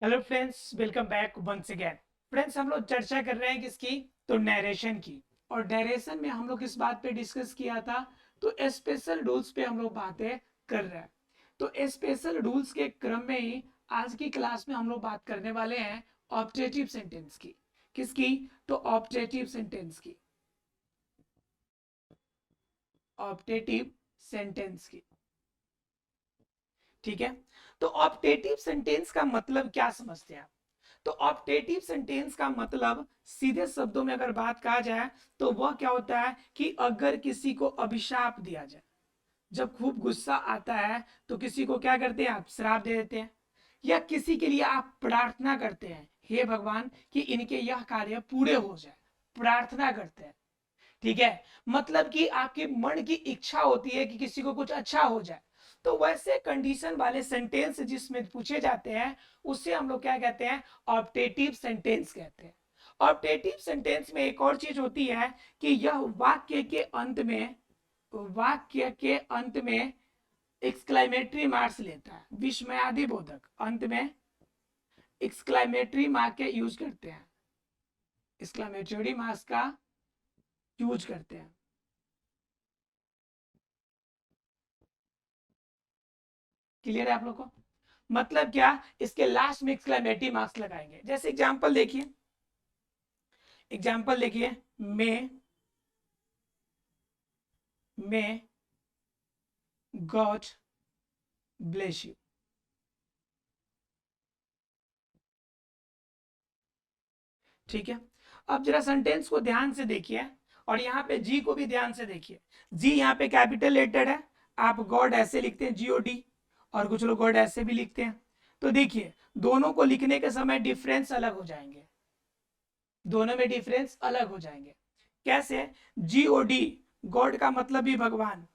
Hello friends, welcome back once again. Friends, हम लोग चर्चा कर रहे हैं किसकी? तो नरेशन की। और नरेशन में हम लोग किस बात पे डिस्कस किया था? तो स्पेशल रूल्स पे हम लोग बातें कर रहे हैं। तो स्पेशल रूल्स के क्रम में ही आज की क्लास में हम लोग बात करने वाले हैं ऑब्जेक्टिव सेंटेंस की। किसकी? तो ऑब्जेक्टिव सेंटेंस की। ऑब्जेक्टिव सेंटेंस की। ठीक है। तो ऑब्जेक्टिव सेंटेंस का मतलब क्या समझते हैं आप? तो ऑब्जेक्टिव सेंटेंस का मतलब सीधे शब्दों में अगर बात कहा जाए तो वह क्या होता है कि अगर किसी को अभिशाप दिया जाए, जब खूब गुस्सा आता है तो किसी को क्या करते हैं आप? श्राप दे देते हैं। या किसी के लिए आप प्रार्थना करते हैं, हे भगवान कि इनके यह कार्य पूरे हो जाए, प्रार्थना करते हैं। ठीक है। मतलब कि आपके मन की इच्छा होती है कि किसी को कुछ अच्छा हो जाए। तो वैसे कंडीशन वाले सेंटेंस जिसमें पूछे जाते हैं उससे हम लोग क्या कहते हैं? ऑब्जेक्टिव सेंटेंस कहते हैं। ऑब्जेक्टिव सेंटेंस में एक और चीज होती है कि यह वाक्य के अंत में एक्सक्लेमेटरी मार्क्स लेता है, विस्मयादि बोधक। अंत में एक्सक्लेमेटरी मार्क के यूज करते हैं, एक्सक्लेमेटरी मार्क्स का यूज करते हैं। क्लियर है आप लोग को? मतलब क्या? इसके लास्ट में एक्सक्लेमेटरी मार्क्स लगाएंगे। जैसे एग्जांपल देखिए, एग्जांपल देखिए, मे गॉड ब्लेस यू। ठीक है। अब जरा सेंटेंस को ध्यान से देखिए और यहाँ पे जी को भी ध्यान से देखिए। जी यहाँ पे कैपिटल लेटर है। आप गॉड ऐसे लिखते हैं, GOD, और कुछ लोग गॉड ऐसे भी लिखते हैं। तो देखिए, दोनों को लिखने के समय डिफरेंस अलग हो जाएंगे, दोनों में डिफरेंस अलग हो जाएंगे। कैसे? GOD, गॉड का मतलब भी भगवान,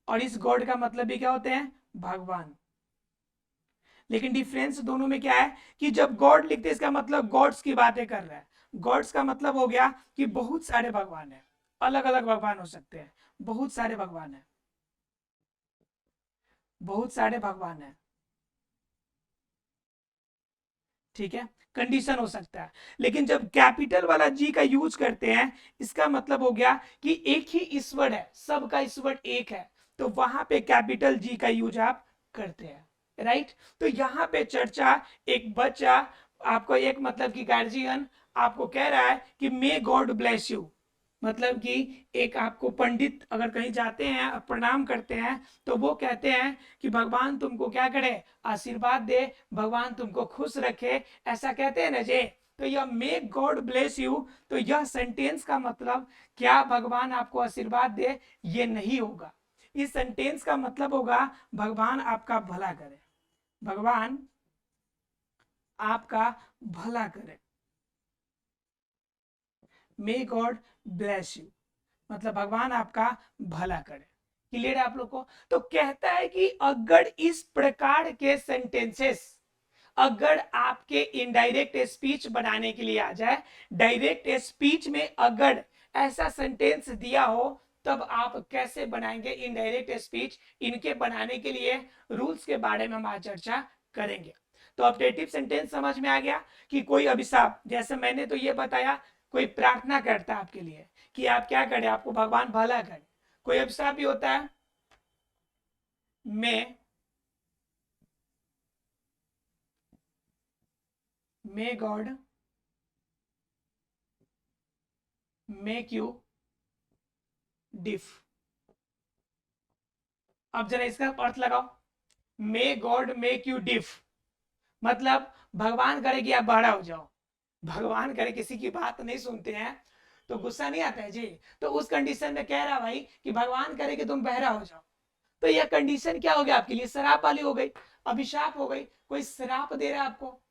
और इस गॉड का मतलब भी क्या होते हैं? भगवान। लेकिन डिफरेंस दोनों में क्या है कि जब गॉड लिखते हैं इसका मतलब गॉड्स की बातें कर रहा है। गॉड्स का मतलब हो गया कि बहुत सारे भगवान हैं, अलग अलग भगवान हो सकते हैं, बहुत सारे भगवान हैं, बहुत सारे भगवान हैं। ठीक है। कंडीशन हो सकता है। लेकिन जब कैपिटल वाला जी का यूज करते हैं इसका मतलब हो गया कि एक ही ईश्वर है, सबका ईश्वर एक है। तो वहां पे कैपिटल जी का यूज आप करते हैं, राइट। तो यहाँ पे चर्चा, एक बच्चा आपको, एक मतलब कि गार्जियन आपको कह रहा है कि मे गॉड ब्लेस यू। मतलब कि एक आपको पंडित अगर कहीं जाते हैं प्रणाम करते हैं तो वो कहते हैं कि भगवान तुमको क्या करे? आशीर्वाद दे, भगवान तुमको खुश रखे, ऐसा कहते हैं ना जी। तो यह मे गॉड ब्लेस यू, तो यह सेंटेंस का मतलब क्या भगवान आपको आशीर्वाद दे? ये नहीं होगा। इस सेंटेंस का मतलब होगा भगवान आपका भला करे, भगवान आपका भला करे। मे गॉड ब्लेस यू मतलब भगवान आपका भला करे। क्लियर है आप लोग को? तो कहता है कि अगर इस प्रकार के सेंटेंसेस अगर आपके इनडायरेक्ट स्पीच बनाने के लिए आ जाए, डायरेक्ट स्पीच में अगर ऐसा सेंटेंस दिया हो तब आप कैसे बनाएंगे इनडायरेक्ट स्पीच? इनके बनाने के लिए रूल्स के बारे में हम आज चर्चा करेंगे। तो ऑब्जेक्टिव सेंटेंस समझ में आ गया कि कोई अभिशाप, जैसे मैंने तो ये बताया, कोई प्रार्थना करता है आपके लिए कि आप क्या करें, आपको भगवान भला करे। कोई अभिशाप भी होता है, मे गॉड मेक यू डिफ। अब जरा इसका अर्थ लगाओ। मे गॉड मेक यू डिफ मतलब भगवान करे कि आप बड़ा हो जाओ। भगवान करे किसी की बात नहीं सुनते हैं तो गुस्सा नहीं आता है जी। तो उस कंडीशन में कह रहा भाई कि भगवान करे कि तुम बहरा हो जाओ। तो यह कंडीशन क्या हो गया आपके लिए? शराब वाली हो गई, अभिशाप हो गई। कोई श्राप दे रहा है आपको,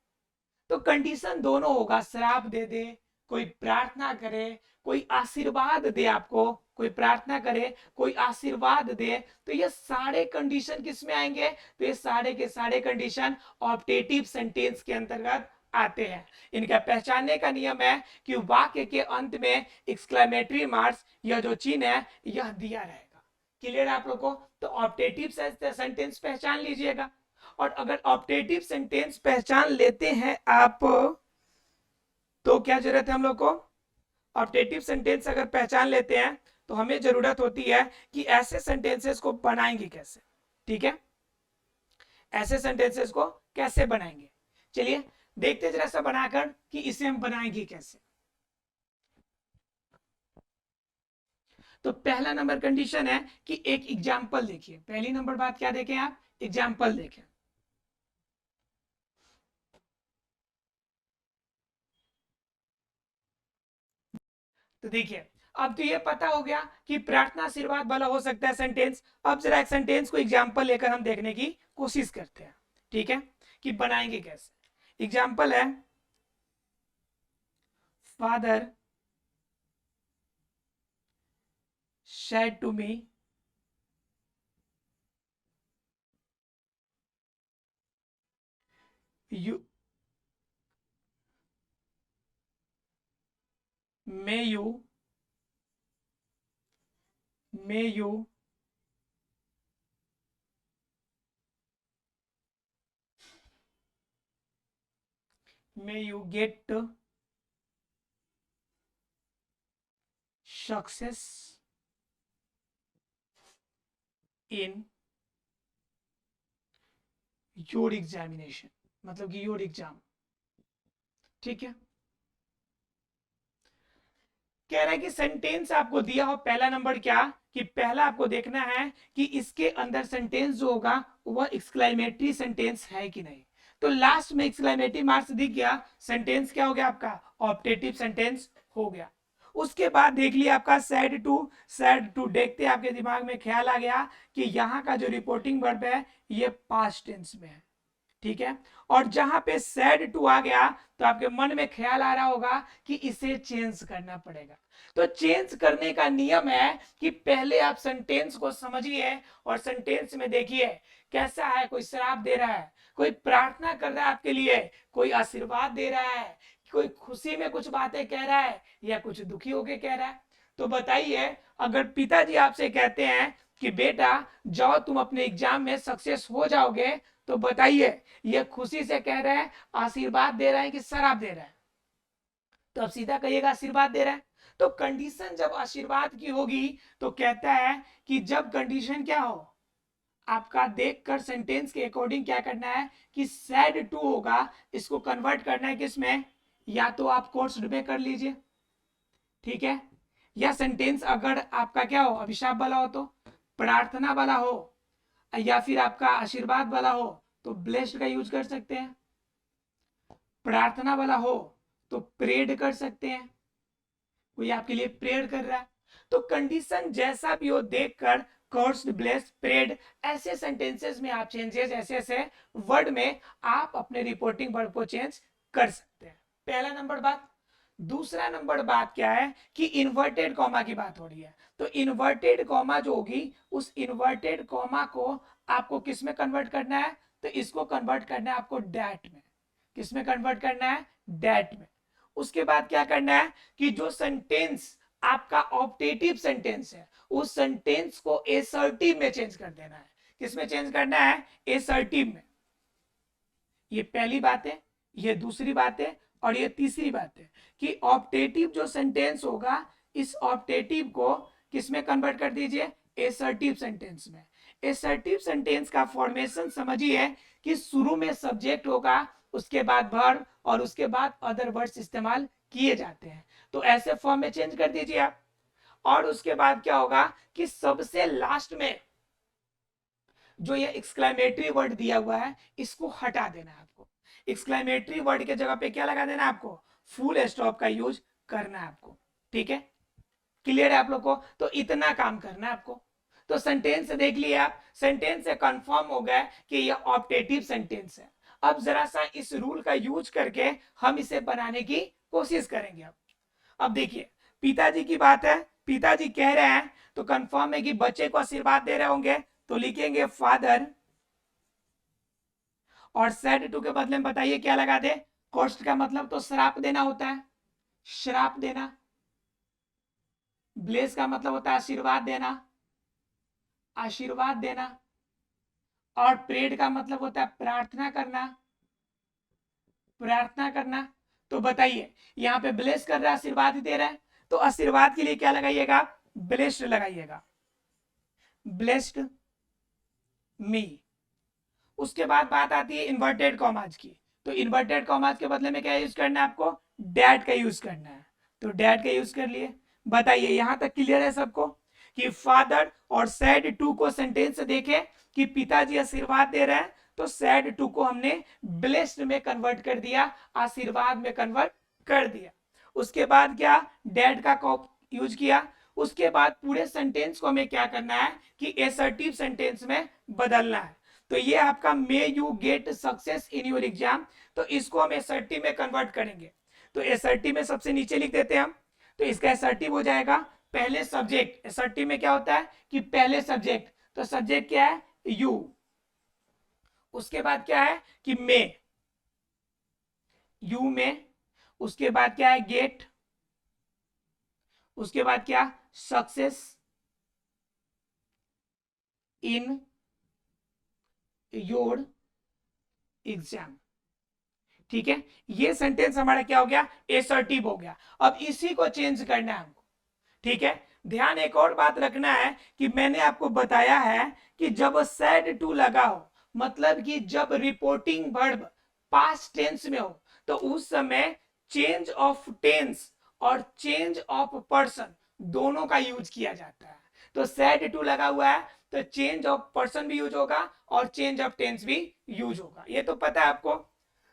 तो कंडीशन दोनों होगा, श्राप दे दे, कोई प्रार्थना करे, कोई आशीर्वाद दे आपको, कोई प्रार्थना करे, कोई आशीर्वाद दे। तो ये सारे कंडीशन किस में आएंगे? तो ये सारे के सारे कंडीशन ऑब्जेक्टिव सेंटेंस के अंतर्गत आते हैं। इनका पहचानने का नियम है कि वाक्य के अंत में एक्सक्लेमेटरी मार्क्स, यह जो चिन्ह है यह दिया रहेगा। क्लियर है आप लोग को? तो ऑब्जेक्टिव सेंटेंस पहचान लीजिएगा। और अगर ऑप्टेटिव सेंटेंस पहचान लेते हैं आप, तो क्या जरूरत है हम लोग को, ऑप्टेटिव सेंटेंस अगर पहचान लेते हैं तो हमें जरूरत होती है कि ऐसे सेंटेंसेस को बनाएंगे कैसे। ठीक है, ऐसे सेंटेंसेस को कैसे बनाएंगे, चलिए देखते जरा सा बनाकर कि इसे हम बनाएंगे कैसे। तो पहला नंबर कंडीशन है कि एक एग्जाम्पल देखिए, पहली नंबर बात क्या देखें आप, एग्जाम्पल देखें। तो देखिए, अब तो ये पता हो गया कि प्रार्थना आशीर्वाद वाला हो सकता है सेंटेंस। अब जरा एक सेंटेंस को एग्जाम्पल लेकर हम देखने की कोशिश करते हैं, ठीक है, कि बनाएंगे कैसे। एग्जाम्पल है, father said to me, you may you may you may you get success in your examination, मतलब कि योर एग्जाम। ठीक है, कह रहा है कि सेंटेंस आपको दिया हो, पहला नंबर क्या, कि पहला आपको देखना है कि इसके अंदर सेंटेंस जो होगा वह एक्सक्लेमेटरी सेंटेंस है कि नहीं। तो लास्ट में एक्सक्लेमेटरी मार्क्स दिख गया, सेंटेंस क्या हो गया आपका, ऑप्टेटिव सेंटेंस हो गया। उसके बाद देख लिया आपका सैड टू देखते आपके दिमाग में ख्याल आ गया कि यहाँ का जो रिपोर्टिंग वर्ब है ये पास्ट टेंस में है। ठीक है, और जहां पे सैड टू आ गया तो आपके मन में ख्याल आ रहा होगा कि इसे चेंज करना पड़ेगा। तो चेंज करने का नियम है कि पहले आप सेंटेंस को समझिए और सेंटेंस में देखिए कैसा है, कोई श्राप दे रहा है, कोई प्रार्थना कर रहा है आपके लिए, कोई आशीर्वाद दे रहा है, कोई खुशी में कुछ बातें कह रहा है या कुछ दुखी होके कह रहा है। तो बताइए, अगर पिताजी आपसे कहते हैं कि बेटा जाओ तुम अपने एग्जाम में सक्सेस हो जाओगे, तो बताइए ये खुशी से कह रहे हैं, आशीर्वाद दे रहे हैं कि शराब दे रहे हैं। तो अब सीधा कहिएगा आशीर्वाद दे रहा है। तो कंडीशन जब आशीर्वाद की होगी तो कहता है कि जब कंडीशन क्या हो, आपका देखकर सेंटेंस के अकॉर्डिंग क्या करना है कि सैड टू होगा, इसको कन्वर्ट करना है किसमें, या तो आप कोर्स में कर लीजिए, ठीक है, या सेंटेंस अगर आपका क्या हो, अभिशाप वाला हो तो प्रार्थना वाला हो, या फिर आपका आशीर्वाद वाला हो तो ब्लेस्ड का यूज कर सकते हैं, प्रार्थना वाला हो तो प्रेड कर सकते हैं, कोई आपके लिए प्रेयर कर रहा है। तो कंडीशन जैसा भी हो देखकर कर्स्ड, ब्लेस्ड, प्रेड, ऐसे सेंटेंसेस में आप चेंजेस, ऐसे ऐसे वर्ड में आप अपने रिपोर्टिंग वर्ड को चेंज कर सकते हैं। पहला नंबर बात। दूसरा नंबर बात क्या है कि इन्वर्टेड कॉमा की बात हो रही है। तो इन्वर्टेड कॉमा जो होगी, उस इन्वर्टेड कॉमा को आपको किस में कन्वर्ट करना है, तो इसको कन्वर्ट करना है आपको डैट में। किस में कन्वर्ट करना है, डैट में। उसके बाद क्या करना है कि जो सेंटेंस आपका ऑप्टेटिव सेंटेंस है, उस सेंटेंस को एसर्टिव में चेंज कर देना है। किस में चेंज करना है, एसर्टिव में। ये पहली बात है, ये दूसरी बात है, और ये तीसरी बात है कि ऑप्टेटिव जो सेंटेंस होगा, इस ऑप्टेटिव को किस में कन्वर्ट कर दीजिए, एसर्टिव सेंटेंस में। एसर्टिव सेंटेंस का फॉर्मेशन समझिए कि शुरू में सब्जेक्ट होगा, उसके बाद वर्ब, और उसके बाद अदर वर्ड्स इस्तेमाल किए जाते हैं। तो ऐसे फॉर्म में चेंज कर दीजिए आप। और उसके बाद क्या होगा कि सबसे लास्ट में जो ये एक्सक्लेमेटरी वर्ड दिया हुआ है, इसको हटा देना है आपको। एक्सक्लेमेटरी वर्ड के जगह पे क्या लगा देना है आपको, फुल स्टॉप का यूज करना है आपको। ठीक है, क्लियर है आप लोग को। तो इतना काम करना है आपको। तो सेंटेंस देख लिया आप, सेंटेंस से कंफर्म हो गया कि ये ऑप्टेटिव सेंटेंस है। अब जरा सा इस रूल का यूज करके हम इसे बनाने की कोशिश करेंगे। अब देखिए, पिताजी की बात है, पिताजी कह रहे हैं, तो कंफर्म है कि बच्चे को आशीर्वाद दे रहे होंगे, तो लिखेंगे फादर, और सेड टू के बदले में बताइए क्या लगा दे, कोस्ट का मतलब तो श्राप देना होता है, श्राप देना। ब्लेस का मतलब होता है आशीर्वाद देना, आशीर्वाद देना। और प्रेड का मतलब होता है प्रार्थना करना, प्रार्थना करना। तो बताइए यहाँ पे ब्लेस कर रहा है, आशीर्वाद दे रहा है, तो आशीर्वाद के लिए क्या लगाइएगा, ब्लेस्ड लगाइएगा, ब्लेस्ड मी। उसके बाद बात आती है इन्वर्टेड कॉमाज की। तो इन्वर्टेड कॉमाज के बदले में क्या यूज करना है आपको, डैड का यूज करना है। तो डैड का यूज कर लिए। बताइए यहां तक क्लियर है सबको कि फादर और सैड टू को सेंटेंस देखे कि पिताजी आशीर्वाद दे रहे हैं, तो सैड टू को हमने ब्लेस्ड में कन्वर्ट कर दिया, आशीर्वाद में कन्वर्ट कर दिया। उसके बाद क्या, डैड का यूज किया। उसके बाद पूरे सेंटेंस को हमें क्या करना है कि एसर्टिव सेंटेंस में बदलना है। तो ये आपका may you get success in your exam, तो इसको हम एसर्टिव में कन्वर्ट करेंगे। तो एसर्टिव में सबसे नीचे लिख देते हैं हम। तो इसका एसर्टिव हो जाएगा पहले सब्जेक्ट। एसर्टिव में क्या होता है कि पहले सब्जेक्ट, तो सब्जेक्ट क्या है, यू। उसके बाद क्या है कि मे, यू में। उसके बाद क्या है, गेट। उसके बाद क्या, सक्सेस इन योर एग्जाम। ठीक है, ये सेंटेंस हमारा क्या हो गया, एसर्टिव हो गया। अब इसी को चेंज करना है हमको। ठीक है, ध्यान एक और बात रखना है कि मैंने आपको बताया है कि जब सैड टू लगा हो, मतलब कि जब रिपोर्टिंग वर्ब पास्ट टेंस में हो, तो उस समय चेंज ऑफ टेंस और चेंज ऑफ पर्सन दोनों का यूज किया जाता है। तो सैड टू लगा हुआ है तो चेंज ऑफ पर्सन भी यूज होगा और चेंज ऑफ टेंस भी यूज होगा, ये तो पता है आपको।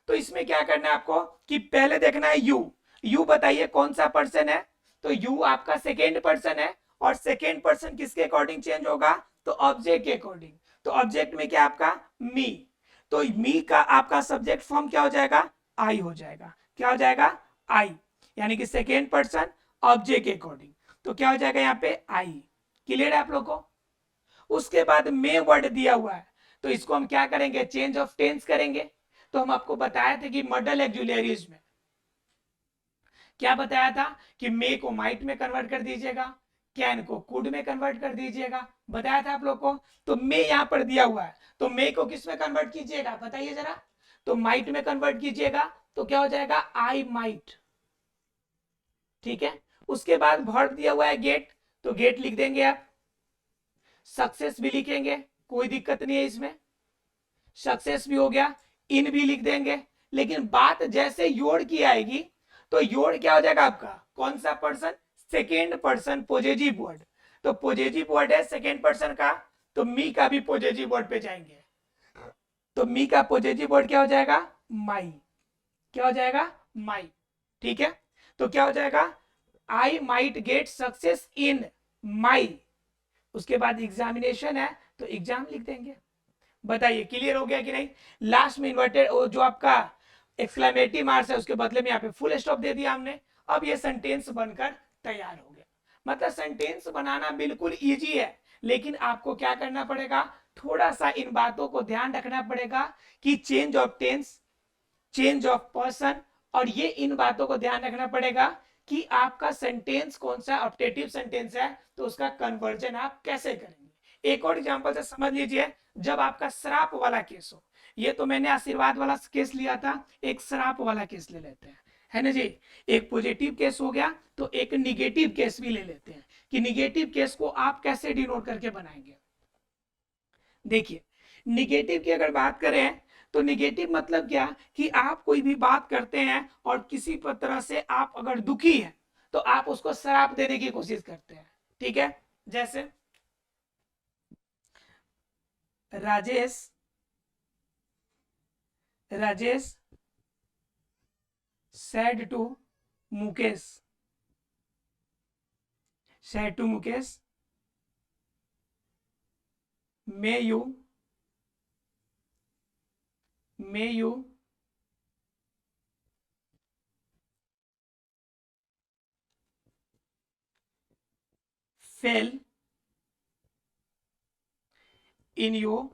तो इसमें क्या करना है आपको कि पहले देखना है यू। यू बताइए कौन सा पर्सन है, तो यू आपका सेकेंड पर्सन है, और सेकेंड पर्सन किसके अकॉर्डिंग चेंज होगा, तो ऑब्जेक्ट के अकॉर्डिंग। तो ऑब्जेक्ट में क्या आपका मी, तो मी का आपका सब्जेक्ट फॉर्म क्या हो जाएगा, आई हो जाएगा। क्या हो जाएगा, आई, यानी कि सेकेंड पर्सन ऑब्जेक्ट के अकॉर्डिंग। तो क्या हो जाएगा यहाँ पे आई। क्लियर है आप लोग को। उसके बाद मे वर्ड दिया हुआ है, तो इसको हम क्या करेंगे, चेंज ऑफ टेंस करेंगे। तो हम आपको बताया था कि मॉडल एक्जुलरीज में क्या बताया था कि मे को माइट में कन्वर्ट कर दीजिएगा, कैन को कुड में कन्वर्ट कर दीजिएगा, बताया था आप लोग को। तो मे यहां पर दिया हुआ है, तो मे को किस में कन्वर्ट कीजिएगा बताइए जरा, तो माइट में कन्वर्ट कीजिएगा। तो क्या हो जाएगा, आई माइट। ठीक है, उसके बाद वर्ब दिया हुआ है गेट, तो गेट लिख देंगे आप। सक्सेस भी लिखेंगे, कोई दिक्कत नहीं है इसमें, सक्सेस भी हो गया। इन भी लिख देंगे। लेकिन बात जैसे योर की आएगी, तो योर क्या हो जाएगा आपका, कौन सा person, second person positive word. तो पॉजिटिव वर्ड है सेकेंड पर्सन का, तो मी का भी पॉजिटिव वर्ड पे जाएंगे। तो मी का पॉजिटिव वर्ड क्या हो जाएगा, माई। क्या हो जाएगा, माई। ठीक है, तो क्या हो जाएगा, I might get success in my. उसके बाद एग्जामिनेशन है, तो एग्जाम लिख देंगे। बताइए क्लियर हो गया कि नहीं। लास्ट में इन्वर्टेड जो आपका एक्सक्लेमेटिव मार्क्स है उसके बदले में यहाँ पे फुल स्टॉप दे दिया हमने। अब ये सेंटेंस बनकर तैयार हो गया। मतलब सेंटेंस बनाना बिल्कुल इजी है, लेकिन आपको क्या करना पड़ेगा, थोड़ा सा इन बातों को ध्यान रखना पड़ेगा कि change of tense, change of person, और ये इन बातों को ध्यान रखना पड़ेगा कि आपका सेंटेंस कौन सा ऑप्टेटिव सेंटेंस है, तो उसका कन्वर्जन आप कैसे करेंगे। एक और एग्जांपल से समझ लीजिए, जब आपका श्राप वाला केस हो, ये तो मैंने आशीर्वाद वाला केस लिया था, एक श्राप वाला केस ले लेते हैं, है ना जी। एक पॉजिटिव केस हो गया, तो एक निगेटिव केस भी ले लेते हैं कि निगेटिव केस को आप कैसे डिनोट करके बनाएंगे। देखिए निगेटिव की अगर बात करें, तो निगेटिव मतलब क्या कि आप कोई भी बात करते हैं और किसी तरह से आप अगर दुखी हैं, तो आप उसको श्राप देने की कोशिश करते हैं। ठीक है, जैसे Rajesh, Rajesh said to Mukesh, said to Mukesh, may you fail in your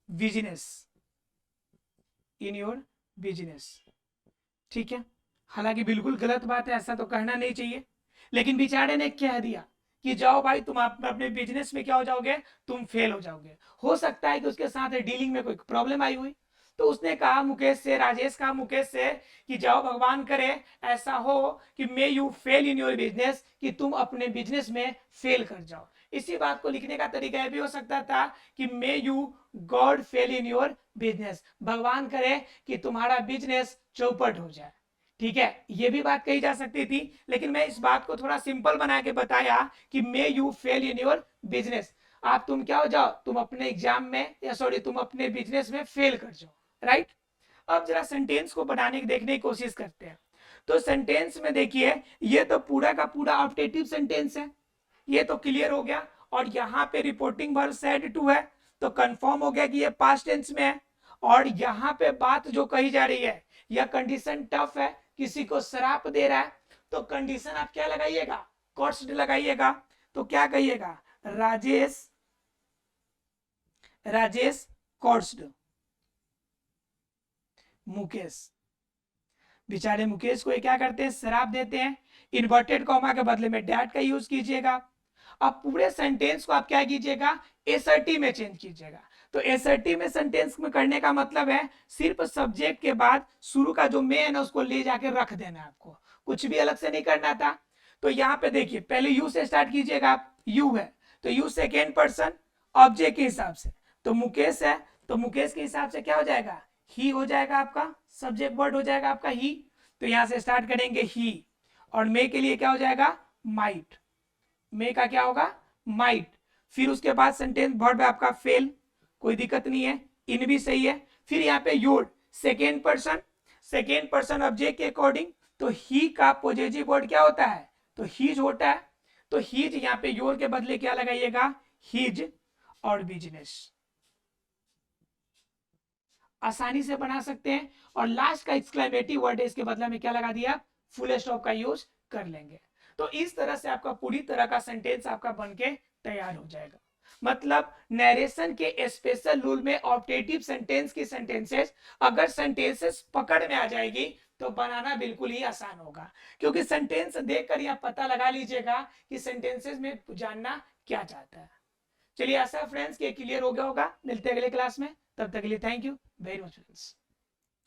business, in your business। ठीक है, हालांकि बिल्कुल गलत बात है, ऐसा तो कहना नहीं चाहिए, लेकिन बेचारे ने कह दिया कि जाओ भाई तुम अपने बिजनेस में क्या हो जाओगे, तुम फेल हो जाओगे। हो सकता है कि उसके साथ डीलिंग में कोई प्रॉब्लम आई हुई, तो उसने कहा मुकेश से, राजेश कहा मुकेश से कि जाओ भगवान करे ऐसा हो कि may you fail in your business, कि तुम अपने बिजनेस में फेल कर जाओ। इसी बात को लिखने का तरीका यह भी हो सकता था कि may you God fail in your business, भगवान करे कि तुम्हारा बिजनेस चौपट हो जाए। ठीक है, ये भी बात कही जा सकती थी, लेकिन मैं इस बात को थोड़ा सिंपल बना के बताया कि may you fail in your business, आप तुम क्या हो जाओ, तुम अपने एग्जाम में या सॉरी तुम अपने बिजनेस में फेल कर जाओ। राइट, अब जरा सेंटेंस को बनाने की देखने की कोशिश करते हैं। तो सेंटेंस में देखिए, ये तो पूरा का पूरा ऑप्टेटिव सेंटेंस है, ये तो क्लियर हो गया। और यहाँ पे रिपोर्टिंग वर्ब सेड टू है, तो कंफर्म हो गया कि ये पास्ट टेंस में है। और यहाँ पे बात जो कही जा रही है, यह कंडीशन टफ है, किसी को श्राप दे रहा है, तो कंडीशन आप क्या लगाइएगा, कॉस्ट लगाइएगा। तो क्या कहिएगा, राजेश कॉस्ट मुकेश, बेचारे मुकेश को ये क्या करते हैं, श्राप देते हैं। इन्वर्टेड कॉमा के बदले में डैट का यूज कीजिएगा। अब पूरे सेंटेंस को आप क्या कीजिएगा, एसर्टिव में चेंज कीजिएगा। तो एसर्टिव में सेंटेंस में करने का मतलब है सिर्फ सब्जेक्ट के बाद शुरू का जो मेन है उसको ले जाके रख देना, आपको कुछ भी अलग से नहीं करना था। तो यहाँ पे देखिए, पहले यू से स्टार्ट कीजिएगा, यू है तो यू सेकेंड पर्सन ऑब्जेक्ट के हिसाब से, तो मुकेश है तो मुकेश के हिसाब से क्या हो जाएगा, ही हो जाएगा आपका, सब्जेक्ट वर्ड हो जाएगा आपका ही। तो यहां से स्टार्ट करेंगे ही, और मे के लिए क्या हो जाएगा, माइट, मे का क्या होगा, माइट। फिर उसके बाद सेंटेंस वर्ब है आपका फेल, कोई दिक्कत नहीं है, इन भी सही है। फिर यहाँ पे योर सेकेंड पर्सन ऑब्जेक्ट के अकॉर्डिंग, तो ही का पॉजिटिव वर्ड क्या होता है, तो हीज होता है। तो हीज यहाँ पे योर के बदले क्या लगाइएगा, हीज और बिजनेस, आसानी से बना सकते हैं। और लास्ट का एक्सक्लेमेटिव वर्ड है, इसके बदले में क्या लगा दिया, फुल स्टॉप का यूज कर लेंगे। तो इस तरह से आपका पूरी तरह का सेंटेंस आपका बनके तैयार हो जाएगा। मतलब नरेशन के स्पेशल रूल में ऑप्टेटिव सेंटेंस की सेंटेंसेस अगर सेंटेंसेस पकड़ में आ जाएगी तो बनाना बिल्कुल ही आसान होगा, क्योंकि सेंटेंस देखकर आप पता लगा लीजिएगा कि सेंटेंसेस में जानना क्या चाहता है। चलिए, ऐसा फ्रेंड्स कि क्लियर हो गया होगा। मिलते हैं अगले क्लास में, तब तक के लिए thank you very much friends.